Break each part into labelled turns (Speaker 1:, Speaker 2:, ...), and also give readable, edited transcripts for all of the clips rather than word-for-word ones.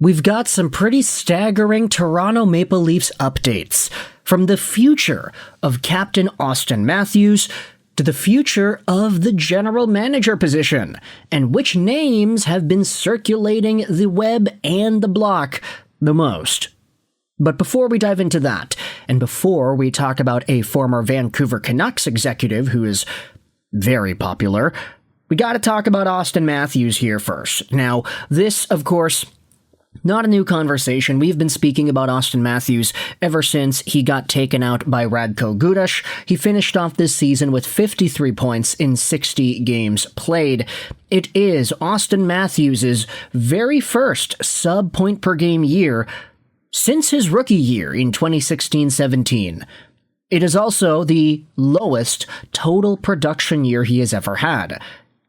Speaker 1: We've got some pretty staggering Toronto Maple Leafs updates, from the future of Captain Auston Matthews to the future of the general manager position, and which names have been circulating the web and the block the most. But before we dive into that, and before we talk about a former Vancouver Canucks executive who is very popular, we gotta talk about Auston Matthews here first. Now, this, of course, not a new conversation. We've been speaking about Auston Matthews ever since he got taken out by Radko Gudas. He finished off this season with 53 points in 60 games played. It is Auston Matthews' very first sub-point-per-game year since his rookie year in 2016-17. It is also the lowest total production year he has ever had.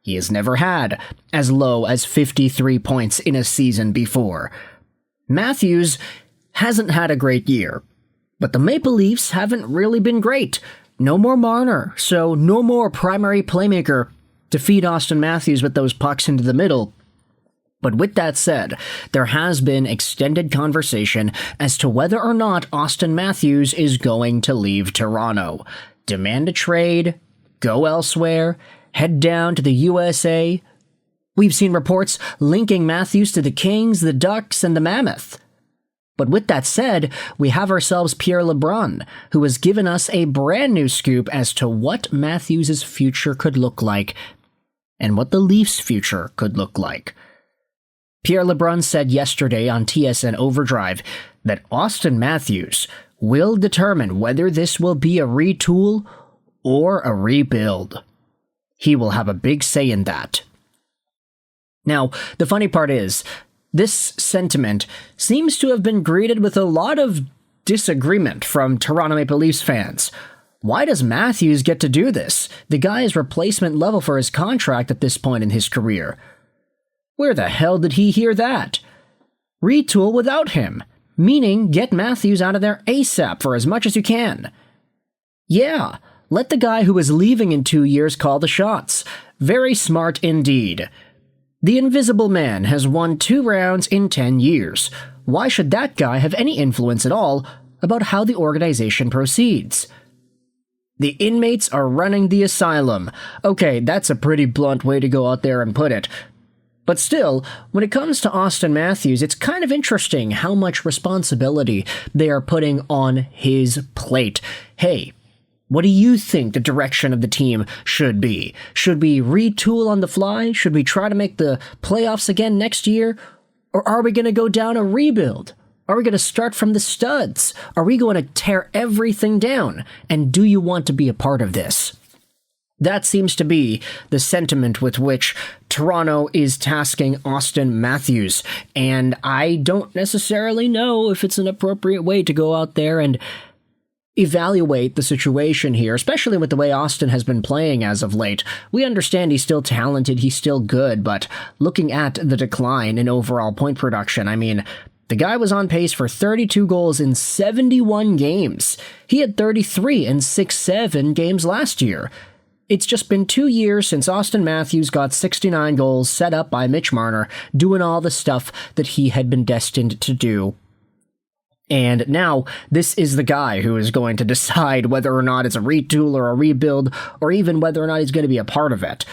Speaker 1: He has never had as low as 53 points in a season before. Matthews hasn't had a great year, but the Maple Leafs haven't really been great. No more Marner, so no more primary playmaker to feed Auston Matthews with those pucks into the middle. But with that said, there has been extended conversation as to whether or not Auston Matthews is going to leave Toronto. Demand a trade, go elsewhere, head down to the USA. We've seen reports linking Matthews to the Kings, the Ducks, and the Mammoth. But with that said, we have ourselves Pierre Lebrun, who has given us a brand new scoop as to what Matthews' future could look like, and what the Leafs' future could look like. Pierre Lebrun said yesterday on TSN Overdrive that Auston Matthews will determine whether this will be a retool or a rebuild. He will have a big say in that. Now, the funny part is, this sentiment seems to have been greeted with a lot of disagreement from Toronto Maple Leafs fans. Why does Matthews get to do this? The guy is replacement level for his contract at this point in his career. Where the hell did he hear that? Retool without him, meaning get Matthews out of there ASAP for as much as you can. Yeah, let the guy who is leaving in 2 years call the shots. Very smart indeed. The Invisible Man has won 2 rounds in 10 years. Why should that guy have any influence at all about how the organization proceeds? The inmates are running the asylum. Okay, that's a pretty blunt way to go out there and put it. But still, when it comes to Auston Matthews, it's kind of interesting how much responsibility they are putting on his plate. Hey, what do you think the direction of the team should be? Should we retool on the fly? Should we try to make the playoffs again next year? Or are we going to go down a rebuild? Are we going to start from the studs? Are we going to tear everything down? And do you want to be a part of this? That seems to be the sentiment with which Toronto is tasking Auston Matthews, and I don't necessarily know if it's an appropriate way to go out there and evaluate the situation here, especially with the way Auston has been playing as of late. We understand he's still talented, he's still good, but looking at the decline in overall point production, I mean, the guy was on pace for 32 goals in 71 games. He had 33 in 6-7 games last year. It's just been 2 years since Auston Matthews got 69 goals set up by Mitch Marner, doing all the stuff that he had been destined to do. And now, this is the guy who is going to decide whether or not it's a retool or a rebuild, or even whether or not he's going to be a part of it.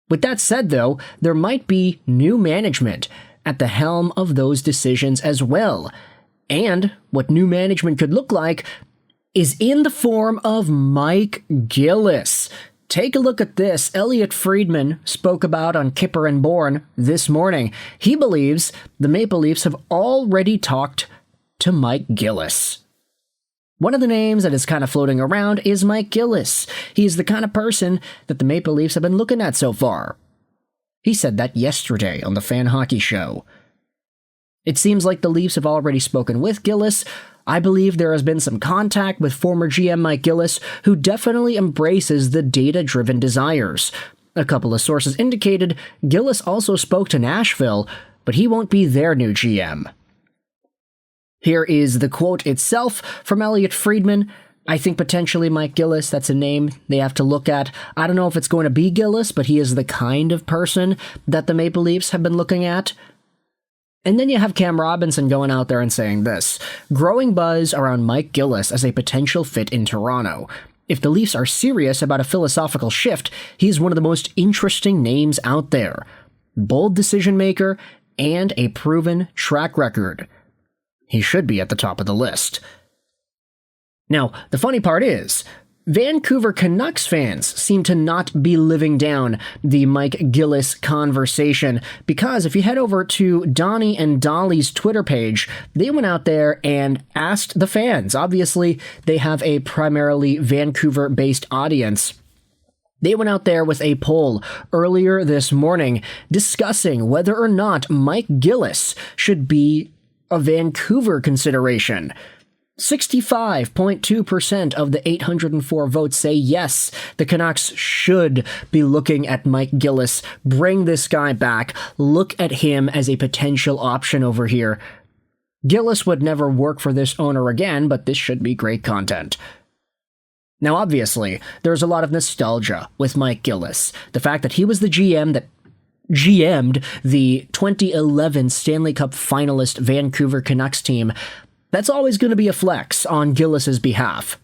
Speaker 1: With that said, though, there might be new management at the helm of those decisions as well. And what new management could look like is in the form of Mike Gillis. Take a look at this. Elliotte Friedman spoke about on Kipper and Bourne this morning. He believes the Maple Leafs have already talked to Mike Gillis. One of the names that is kind of floating around is Mike Gillis. He's the kind of person that the Maple Leafs have been looking at so far. He said that yesterday on the Fan Hockey Show. It seems like the Leafs have already spoken with Gillis. I believe there has been some contact with former GM Mike Gillis, who definitely embraces the data-driven desires. A couple of sources indicated Gillis also spoke to Nashville, but he won't be their new GM. Here is the quote itself from Elliotte Friedman. I think potentially Mike Gillis, that's a name they have to look at. I don't know if it's going to be Gillis, but he is the kind of person that the Maple Leafs have been looking at. And then you have Cam Robinson going out there and saying this: growing buzz around Mike Gillis as a potential fit in Toronto. If the Leafs are serious about a philosophical shift, he's one of the most interesting names out there. Bold decision maker and a proven track record. He should be at the top of the list. Now, the funny part is, Vancouver Canucks fans seem to not be living down the Mike Gillis conversation, because if you head over to Donnie and Dolly's Twitter page, they went out there and asked the fans. Obviously, they have a primarily Vancouver-based audience. They went out there with a poll earlier this morning discussing whether or not Mike Gillis should be a Vancouver consideration. 65.2% of the 804 votes say yes, the Canucks should be looking at Mike Gillis. Bring this guy back. Look at him as a potential option over here. Gillis would never work for this owner again, but this should be great content. Now, obviously, there's a lot of nostalgia with Mike Gillis. The fact that he was the GM that GM'd the 2011 Stanley Cup finalist Vancouver Canucks team, that's always going to be a flex on Gillis's behalf.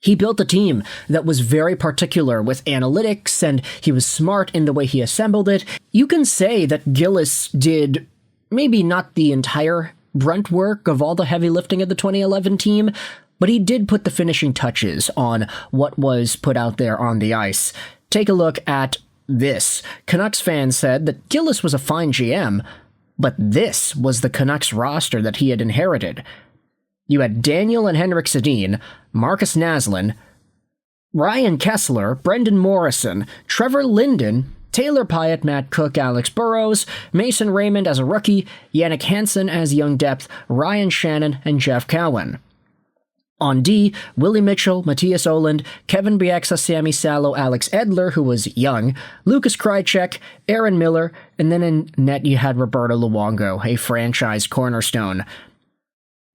Speaker 1: He built a team that was very particular with analytics, and he was smart in the way he assembled it. You can say that Gillis did maybe not the entire brunt work of all the heavy lifting of the 2011 team, but he did put the finishing touches on what was put out there on the ice. Take a look at this. Canucks fans said that Gillis was a fine GM, but this was the Canucks roster that he had inherited. You had Daniel and Henrik Sedin, Marcus Naslund, Ryan Kessler, Brendan Morrison, Trevor Linden, Taylor Pyatt, Matt Cook, Alex Burrows, Mason Raymond as a rookie, Yannick Hansen as young depth, Ryan Shannon, and Jeff Cowan. On D, Willie Mitchell, Matthias Oland, Kevin Bieksa, Sammy Salo, Alex Edler, who was young, Lucas Krajicek, Aaron Miller, and then in net you had Roberto Luongo, a franchise cornerstone.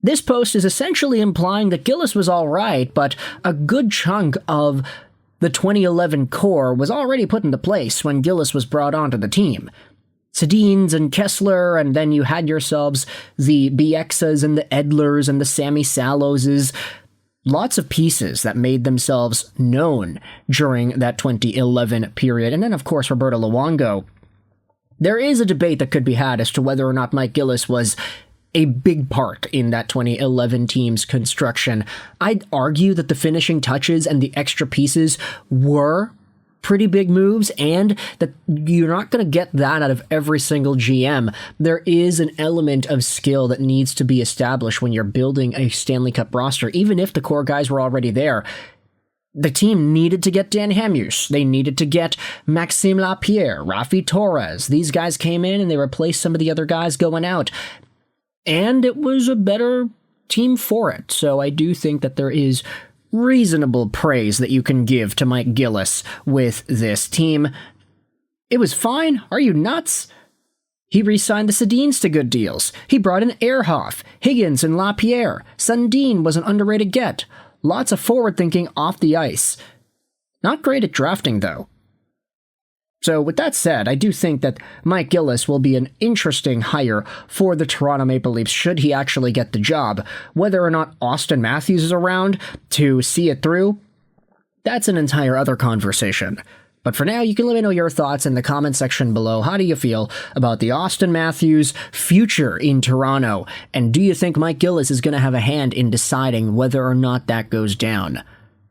Speaker 1: This post is essentially implying that Gillis was all right, but a good chunk of the 2011 core was already put into place when Gillis was brought onto the team. Sedins and Kessler, and then you had yourselves the Bieksas and the Edlers and the Sammy Saloses. Lots of pieces that made themselves known during that 2011 period. And then, of course, Roberto Luongo. There is a debate that could be had as to whether or not Mike Gillis was a big part in that 2011 team's construction. I'd argue that the finishing touches and the extra pieces were pretty big moves, and that you're not going to get that out of every single GM. There is an element of skill that needs to be established when you're building a Stanley Cup roster, even if the core guys were already there. The team needed to get Dan Hamhuis. They needed to get Maxime Lapierre, Rafi Torres. These guys came in and they replaced some of the other guys going out. And it was a better team for it. So I do think that there is reasonable praise that you can give to Mike Gillis with this team. It was fine. Are you nuts? He re-signed the Sedins to good deals. He brought in Ehrhoff, Hagens, and Lapierre. Sundin was an underrated get. Lots of forward thinking off the ice. Not great at drafting, though. So with that said, I do think that Mike Gillis will be an interesting hire for the Toronto Maple Leafs should he actually get the job. Whether or not Auston Matthews is around to see it through, that's an entire other conversation. But for now, you can let me know your thoughts in the comment section below. How do you feel about the Auston Matthews future in Toronto? And do you think Mike Gillis is going to have a hand in deciding whether or not that goes down?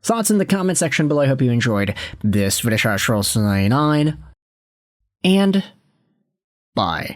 Speaker 1: Thoughts in the comment section below. I hope you enjoyed this video. And bye.